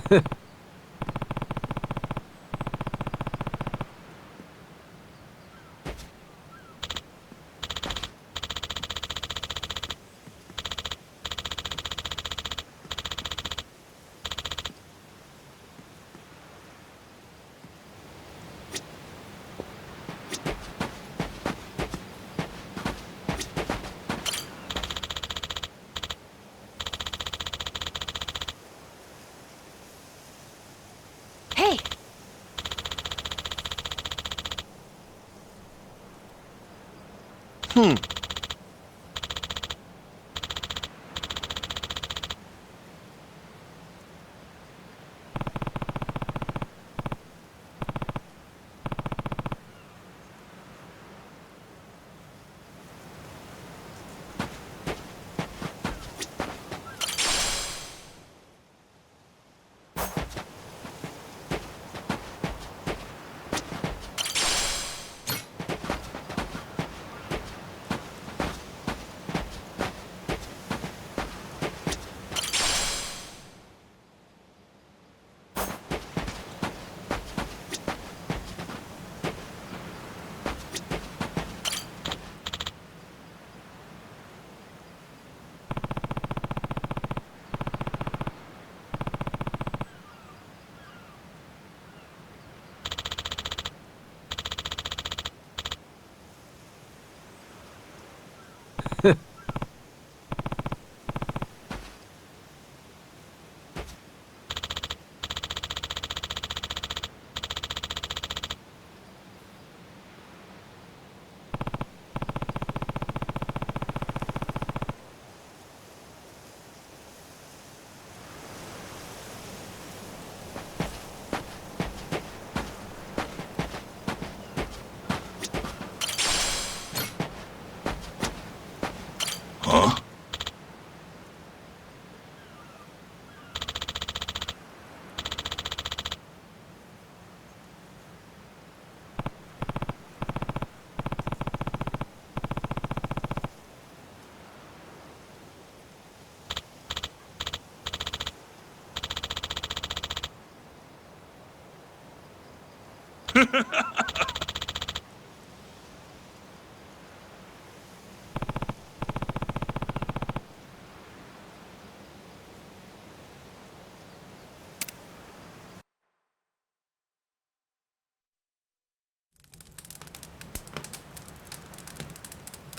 Hey!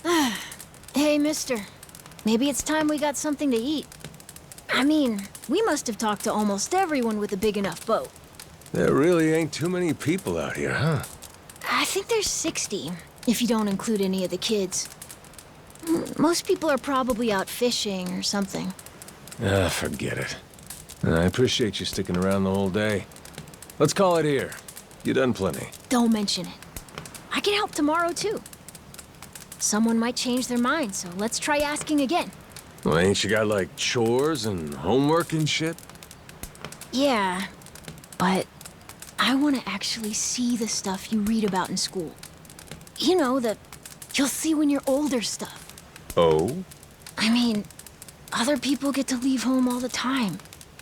Huh? Hey, mister. Maybe it's time we got something to eat. I mean, we must have talked to almost everyone with a big enough boat. There really ain't too many people out here, huh? I think there's 60, if you don't include any of the kids. Most people are probably out fishing or something. Ah, forget it. I appreciate you sticking around the whole day. Let's call it here. You done plenty. Don't mention it. I can help tomorrow, too. Someone might change their mind, so let's try asking again. Well, ain't you got, like, chores and homework and shit? Yeah, but I want to actually see the stuff you read about in school. You know, the you'll see when you're older stuff. Oh? I mean, other people get to leave home all the time,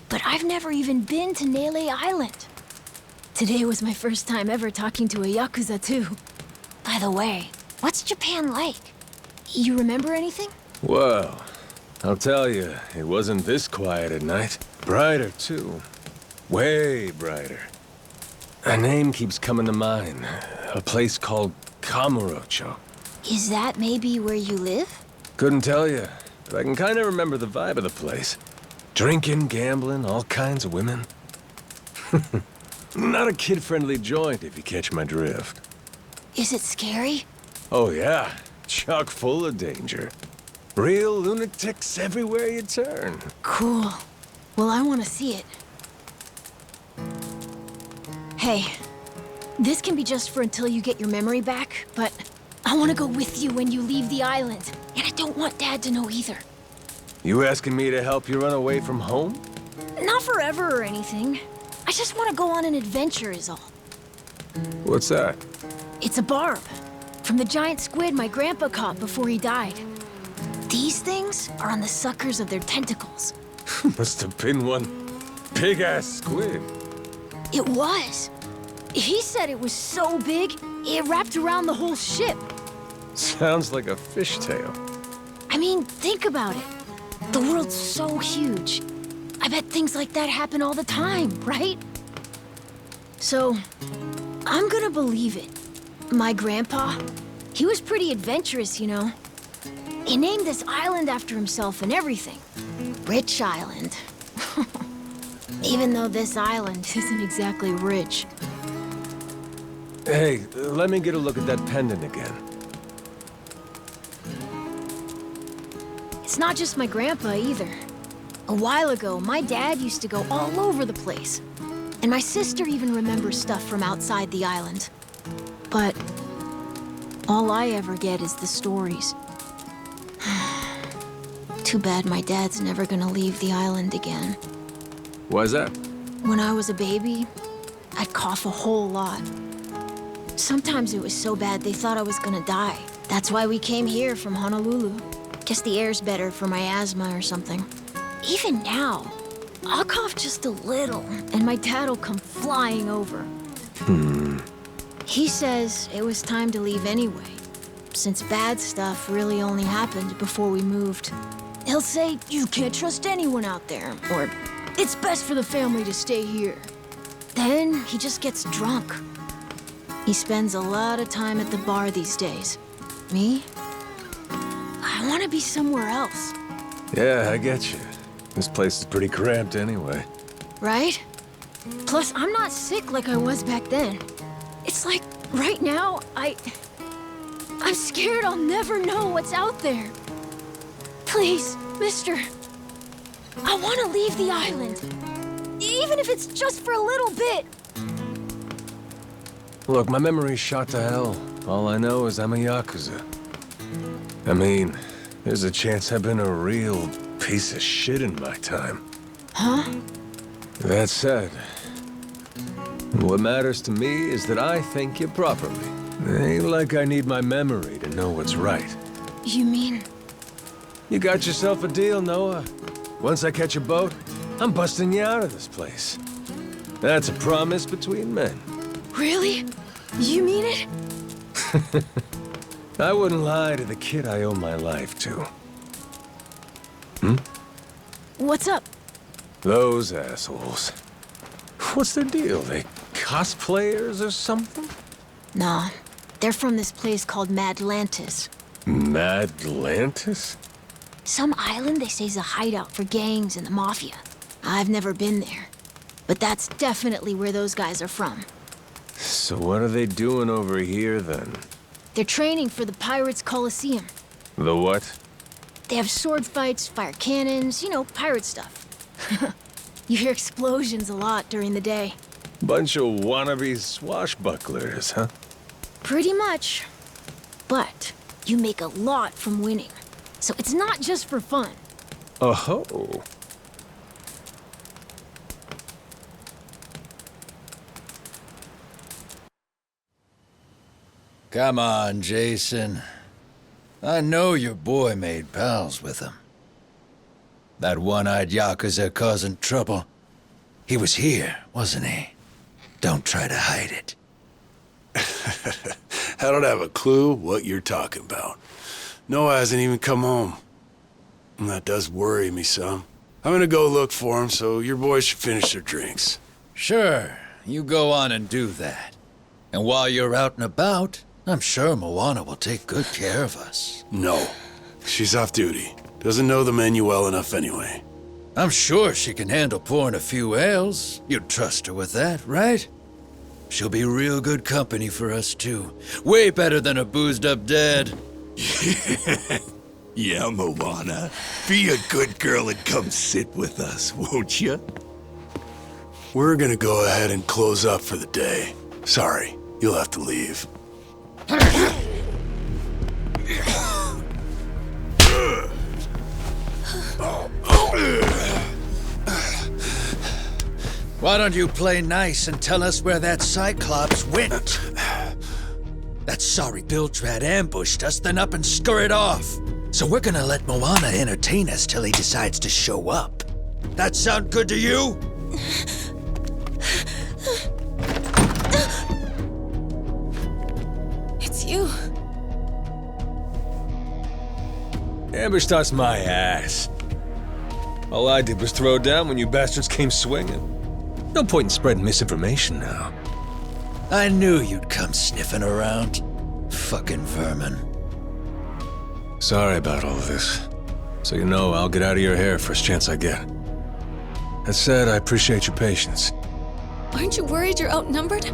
but I've never even been to Nele Island. Today was my first time ever talking to a Yakuza, too. By the way, what's Japan like? You remember anything? Well, I'll tell you, it wasn't this quiet at night. Brighter, too. Way brighter. A name keeps coming to mind. A place called Kamurocho. Is that maybe where you live? Couldn't tell you, but I can kind of remember the vibe of the place. Drinking, gambling, all kinds of women. Not a kid-friendly joint, if you catch my drift. Is it scary? Oh, yeah. Chock full of danger. Real lunatics everywhere you turn. Cool. Well, I want to see it. Hey, this can be just for until you get your memory back, but I want to go with you when you leave the island, and I don't want Dad to know either. You asking me to help you run away from home? Not forever or anything. I just want to go on an adventure is all. What's that? It's a barb. From the giant squid my grandpa caught before he died. These things are on the suckers of their tentacles. Must have been one big-ass squid. It was. He said it was so big, it wrapped around the whole ship. Sounds like a fishtail. I mean, think about it. The world's so huge. I bet things like that happen all the time, right? So, I'm gonna believe it. My grandpa, he was pretty adventurous, you know. He named this island after himself and everything. Rich Island. Even though this island isn't exactly rich. Hey, let me get a look at that pendant again. It's not just my grandpa either. A while ago, my dad used to go all over the place. And my sister even remembers stuff from outside the island. But all I ever get is the stories. Too bad my dad's never gonna leave the island again. Why's that? When I was a baby, I'd cough a whole lot. Sometimes it was so bad they thought I was gonna die. That's why we came here from Honolulu. Guess the air's better for my asthma or something. Even now, I'll cough just a little, and my dad'll come flying over. He says it was time to leave anyway, since bad stuff really only happened before we moved. He'll say, you can't trust anyone out there, or it's best for the family to stay here. Then he just gets drunk. He spends a lot of time at the bar these days. Me? I want to be somewhere else. Yeah, I get you. This place is pretty cramped anyway. Right? Plus, I'm not sick like I was back then. It's like, right now, I'm scared I'll never know what's out there. Please, mister. I want to leave the island. Even if it's just for a little bit. Look, my memory's shot to hell. All I know is I'm a Yakuza. I mean, there's a chance I've been a real piece of shit in my time. Huh? That said, what matters to me is that I think you properly. Ain't like I need my memory to know what's right. You mean? You got yourself a deal, Noah. Once I catch a boat, I'm busting you out of this place. That's a promise between men. Really? You mean it? I wouldn't lie to the kid I owe my life to. What's up? Those assholes. What's their deal? They cosplayers or something? Nah, they're from this place called Madlantis. Madlantis? Some island they say's a hideout for gangs and the mafia. I've never been there, but that's definitely where those guys are from. So what are they doing over here, then? They're training for the Pirates Coliseum. The what? They have sword fights, fire cannons, you know, pirate stuff. You hear explosions a lot during the day. Bunch of wannabe swashbucklers, huh? Pretty much. But you make a lot from winning. So it's not just for fun. Oh-ho. Come on, Jason. I know your boy made pals with him. That one-eyed Yakuza causing trouble. He was here, wasn't he? Don't try to hide it. I don't have a clue what you're talking about. Noah hasn't even come home. And that does worry me some. I'm gonna go look for him, so your boys should finish their drinks. Sure, you go on and do that. And while you're out and about, I'm sure Moana will take good care of us. No. She's off duty. Doesn't know the menu well enough anyway. I'm sure she can handle pouring a few ales. You'd trust her with that, right? She'll be real good company for us, too. Way better than a boozed-up dad. Yeah, Moana. Be a good girl and come sit with us, won't you? We're gonna go ahead and close up for the day. Sorry, you'll have to leave. Why don't you play nice and tell us where that Cyclops went? That sorry Biltrat ambushed us, then up and scurried off. So we're gonna let Moana entertain us till he decides to show up. That sound good to you? It's you. Amberstadt's my ass. All I did was throw down when you bastards came swinging. No point in spreading misinformation now. I knew you'd come sniffing around. Fucking vermin. Sorry about all of this. So you know, I'll get out of your hair first chance I get. That said, I appreciate your patience. Aren't you worried you're outnumbered?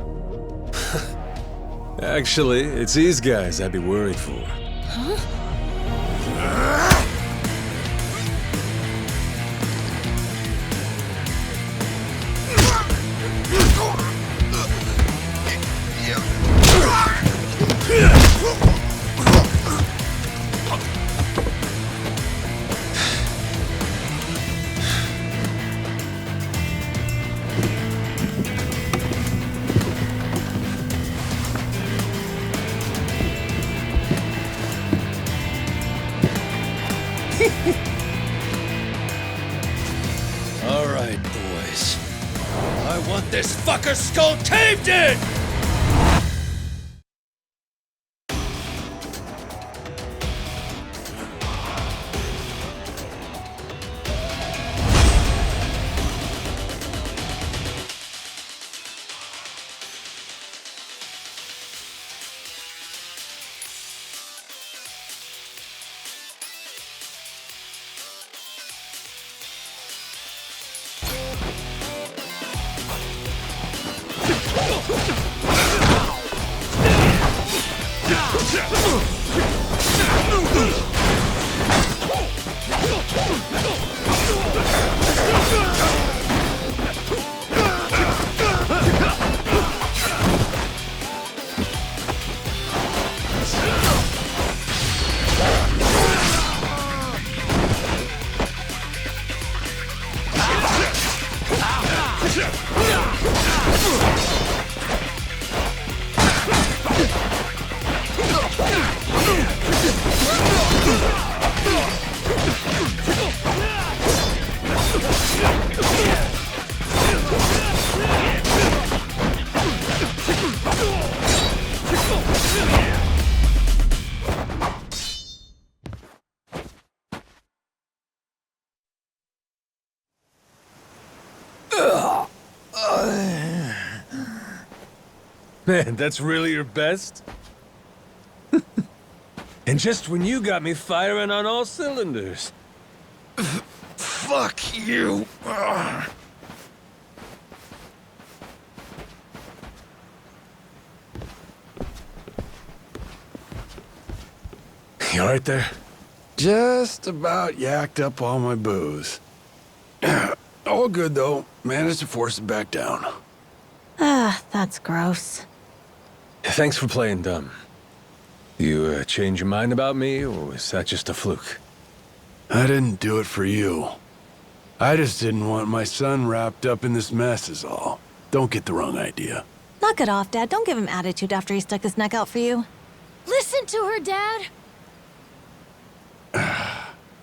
Actually, it's these guys I'd be worried for. Huh? All right, boys. I want this fucker's skull caved in! Man, that's really your best? And just when you got me firing on all cylinders. Fuck you! You alright there? Just about yacked up all my booze. All good, though. Managed to force it back down. Ah, that's gross. Thanks for playing dumb. You change your mind about me, or was that just a fluke? I didn't do it for you. I just didn't want my son wrapped up in this mess is all. Don't get the wrong idea. Knock it off, Dad. Don't give him attitude after he stuck his neck out for you. Listen to her, Dad.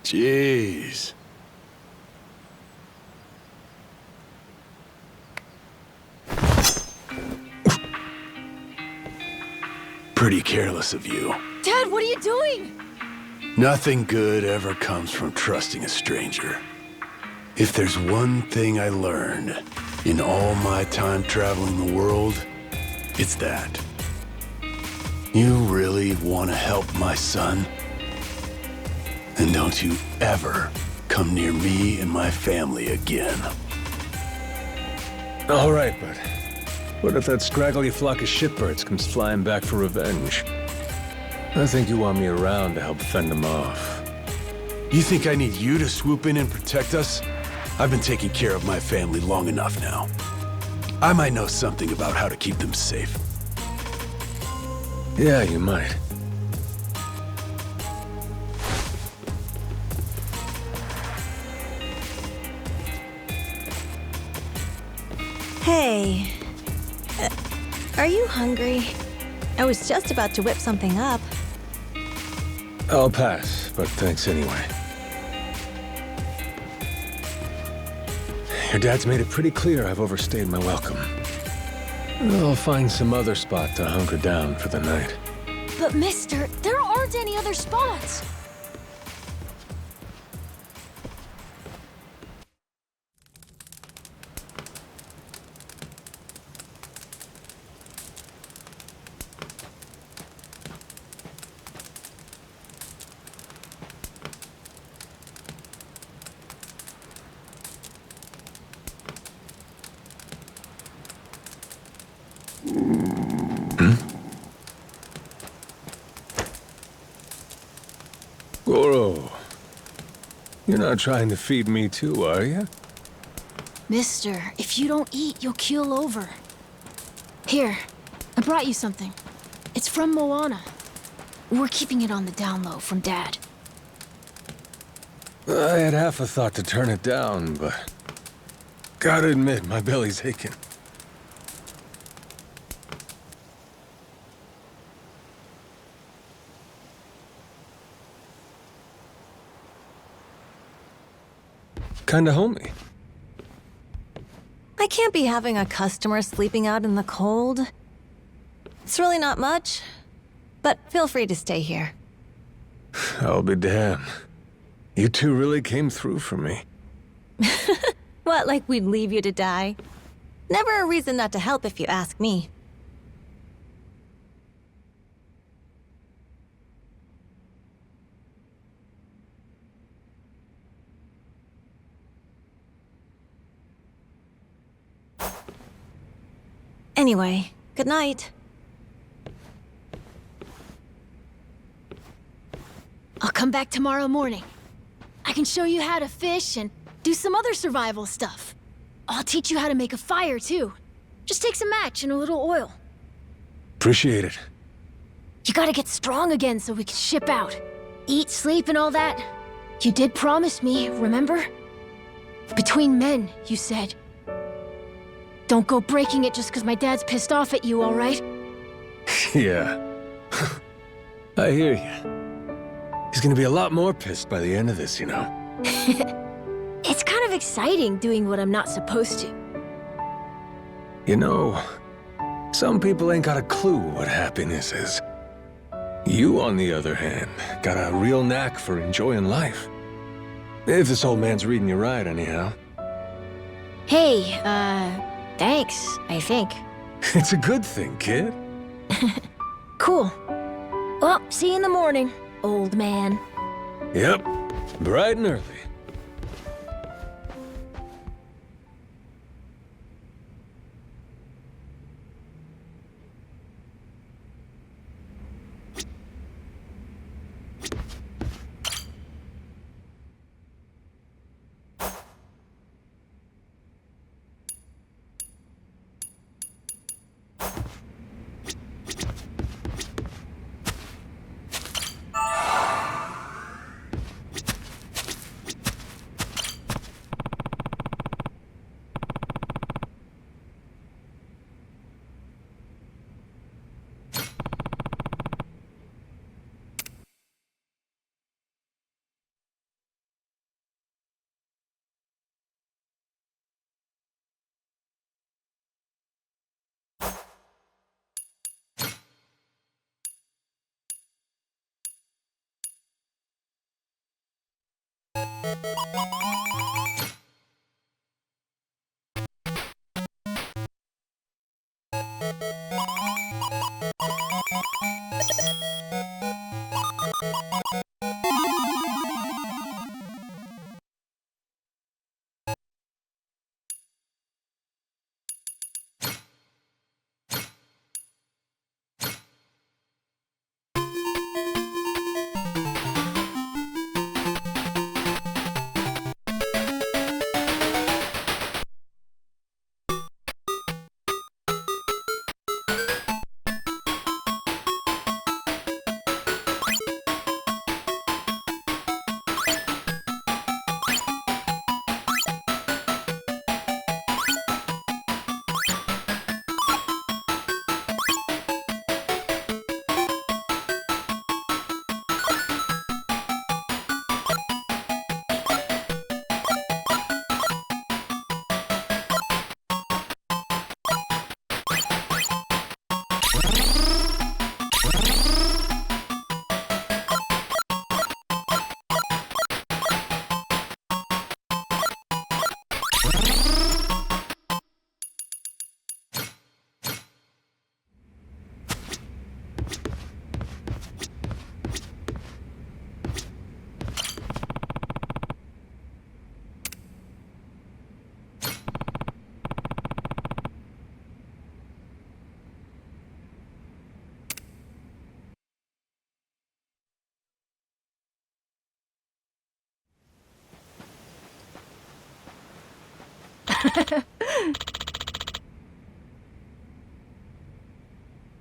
Jeez. Pretty careless of you. Dad, what are you doing? Nothing good ever comes from trusting a stranger. If there's one thing I learned in all my time traveling the world, it's that. You really want to help my son? Then don't you ever come near me and my family again. All right, but what if that scraggly flock of shitbirds comes flying back for revenge? I think you want me around to help fend them off. You think I need you to swoop in and protect us? I've been taking care of my family long enough now. I might know something about how to keep them safe. Yeah, you might. Hey. Are you hungry? I was just about to whip something up. I'll pass, but thanks anyway. Your dad's made it pretty clear I've overstayed my welcome. I'll find some other spot to hunker down for the night. But mister, there aren't any other spots. Goro, you're not trying to feed me too, are you? Mister, if you don't eat, you'll keel over. Here, I brought you something. It's from Moana. We're keeping it on the down low from Dad. I had half a thought to turn it down, but gotta admit, my belly's aching. Kinda homey. I can't be having a customer sleeping out in the cold. It's really not much, but feel free to stay here. I'll be damned. You two really came through for me. What, like we'd leave you to die? Never a reason not to help if you ask me. Anyway, good night. I'll come back tomorrow morning. I can show you how to fish and do some other survival stuff. I'll teach you how to make a fire, too. Just takes a match and a little oil. Appreciate it. You gotta get strong again so we can ship out. Eat, sleep, and all that. You did promise me, remember? Between men, you said. Don't go breaking it just because my dad's pissed off at you, all right? Yeah. I hear you. He's gonna be a lot more pissed by the end of this, you know. It's kind of exciting doing what I'm not supposed to. You know, some people ain't got a clue what happiness is. You, on the other hand, got a real knack for enjoying life. If this old man's reading you right, anyhow. Hey, thanks, I think. It's a good thing, kid. Cool. Well, see you in the morning, old man. Yep, bright and early.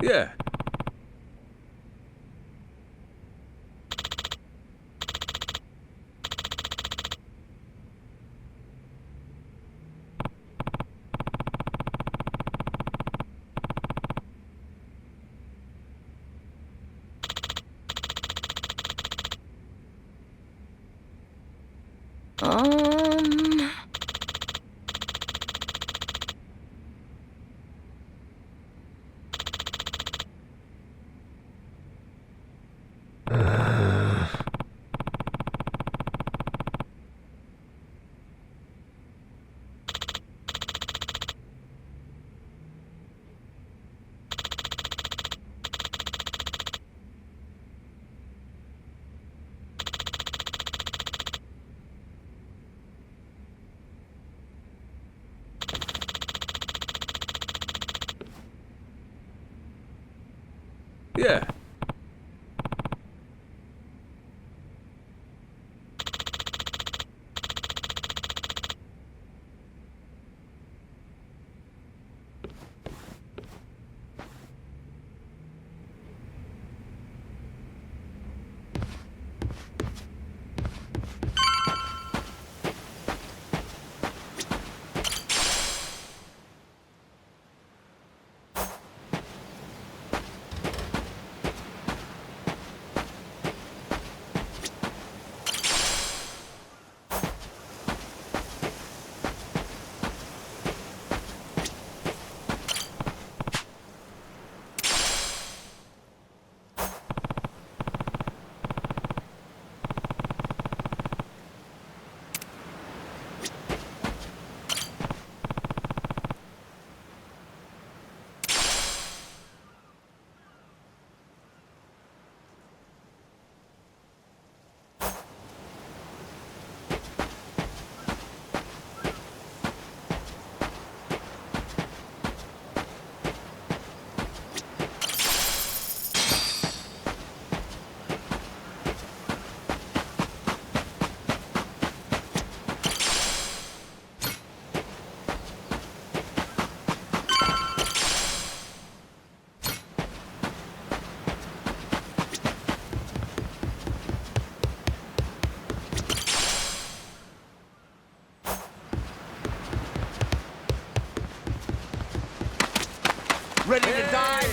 Yeah. Um... Yeah. Ready to die?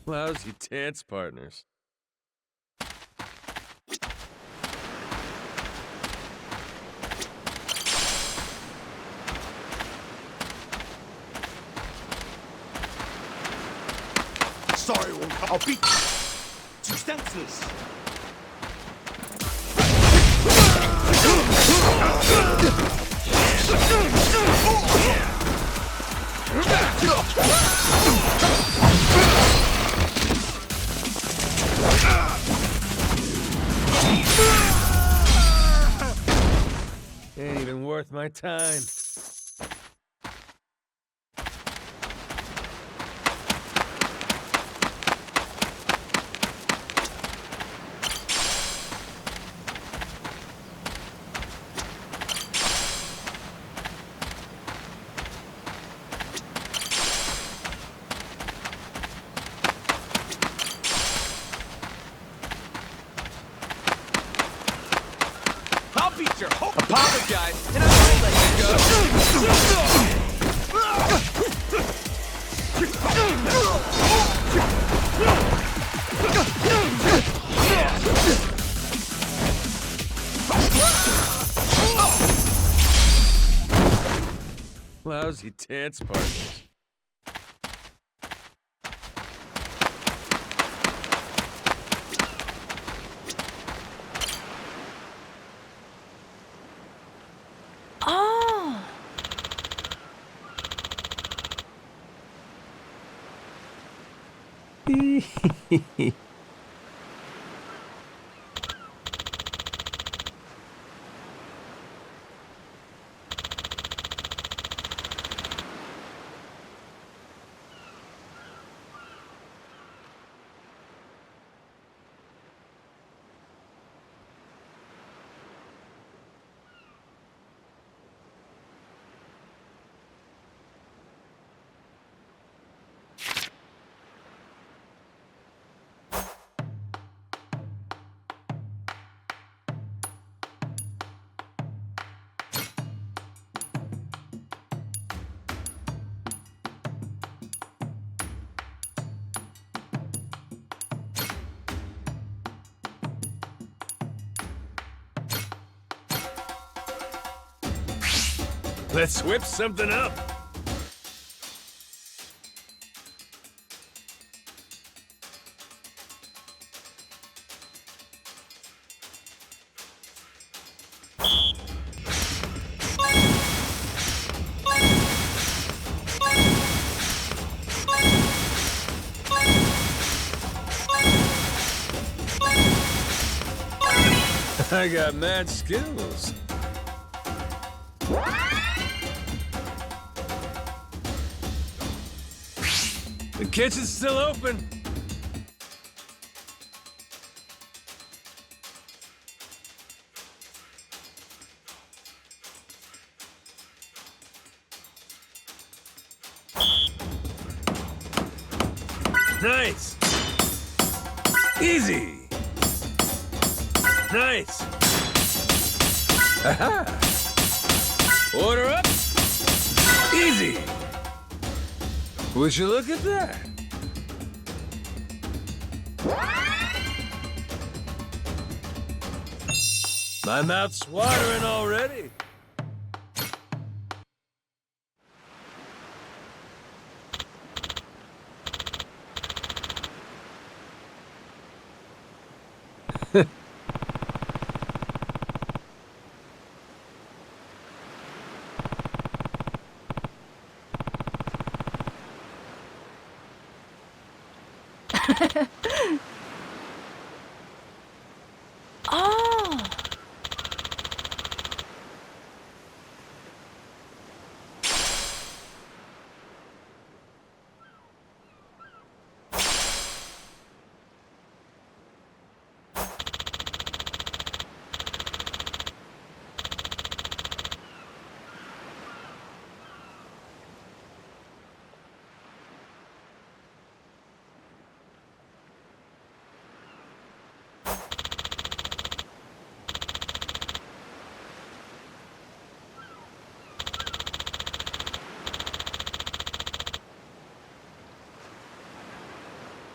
Lousy dance partners. Sorry, I'll beat you senseless. Ain't even worth my time. I'll beat your whole apologize, and I won't let you go. Lousy dance partners. Oh! Let's whip something up. I got mad skills. The kitchen's still open. Nice. Easy. Nice. Aha. Order up. Easy. Would you look at that? My mouth's watering already. Oh!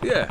Yeah.